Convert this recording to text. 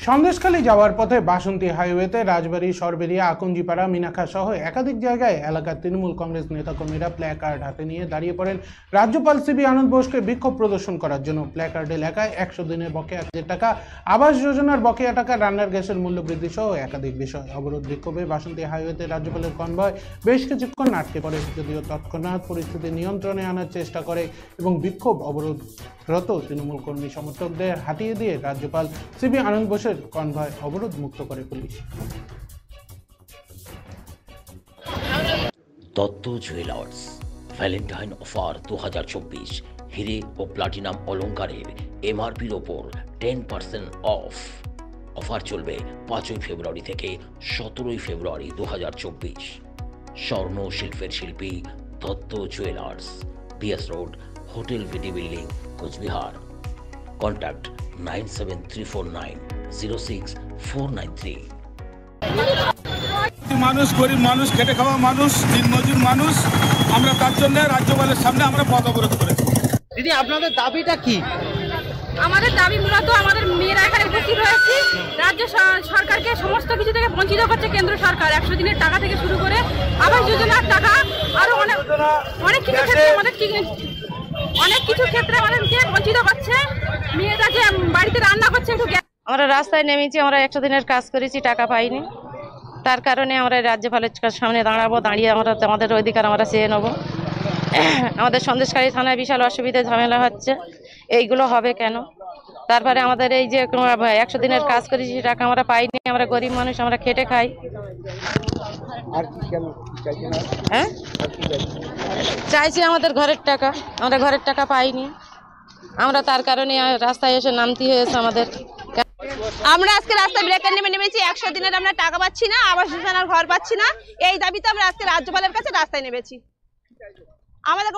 সন্দেশখালী যাওয়ার পথে বাসন্তী হাইওয়েতে রাজবাড়ী, সরবেরিয়া, আকঞ্জিপাড়া, মিনাখা সহ একাধিক জায়গায় এলাকার তৃণমূল কংগ্রেস নেতাকর্মীরা প্ল্যাকার্ড হাতে নিয়ে দাঁড়িয়ে পড়েন রাজ্যপাল সিবি আনন্দ বোসকে বিক্ষোভ প্রদর্শন করার জন্য। প্ল্যাকার্ডে লেখায় 100 দিনের বকেয়া 1000 টাকা, আবাস যোজনার বকেয়া টাকা, রান্নার গ্যাসের মূল্য বৃদ্ধি সহ একাধিক বিষয়। অবরোধ বিক্ষোভে বাসন্তী হাইওয়েতে রাজ্যপালের কনভয় বেশ কিছুক্ষণ আটকে পড়ে, যদিও তৎক্ষণাৎ পরিস্থিতি নিয়ন্ত্রণে আনার চেষ্টা করে এবং বিক্ষোভ অবরোধরত তৃণমূল কর্মী সমর্থকদের হাতিয়ে দিয়ে রাজ্যপাল সিবি আনন্দ বোসের কনভয় অবরোধ মুক্ত করে police. Dutta jewellers Valentine offer 2024 হিরে ও প্লাটিনাম অলংকারের এমআরপির ওপর 10% অফ। অফার চলবে 5 ফেব্রুয়ারি থেকে 17 ফেব্রুয়ারি 2024। স্বর্ণ শিল্পের শিল্পী Dutta jewellers, B S road, hotel V D building, Cooch Behar. Contact 9734906493। মানুষ গরিব মানুষ, খেটে খাওয়া মানুষ, দিনমজুর মানুষ, আমরা তার জন্য রাজ্যপালের সামনে আমরা পথ অবরোধ করেছি। দিদি, আপনাদের দাবিটা কি? আমাদের দাবি মূলত আমাদের মেয়েরা এখানে উপস্থিত হয়েছি। রাজ্য সরকারকে সমস্ত কিছু থেকে বঞ্চিত করছে কেন্দ্র সরকার। 100 দিনের টাকা থেকে শুরু করে আবাস যোজনার টাকা, আরো অনেক কিছু ক্ষেত্রে আমাদেরকে বঞ্চিত করছে। মেয়েরা যে বাড়িতে রান্না করছে, আমরা রাস্তায় নেমেছি, আমরা 100 দিনের কাজ করেছি, টাকা পাইনি। তার কারণে আমরা রাজ্যপালের সামনে দাঁড়াবো, দাঁড়িয়ে আমরা আমাদের অধিকার আমরা চেয়ে নেব। আমাদের সন্দেশখালী থানায় বিশাল অসুবিধা ঝামেলা হচ্ছে, এইগুলো হবে কেন? তারপরে আমাদের এই যে 100 দিনের কাজ করেছি, টাকা আমরা পাইনি। আমরা গরিব মানুষ, আমরা খেটে খাই। হ্যাঁ, চাইছি আমাদের ঘরের টাকা, আমরা ঘরের টাকা পাইনি। আমরা তার কারণে রাস্তায় এসে নামতে হয়েছে আমাদের। আমরা আজকে রাস্তায় ব্রেকার নেমেছি। 100 দিনের আমরা টাকা পাচ্ছি না, আবাস যোজনার ঘর পাচ্ছি না। এই দাবিতে আমরা আজকে রাজ্যপালের কাছে রাস্তায় নেমেছি। আমাদের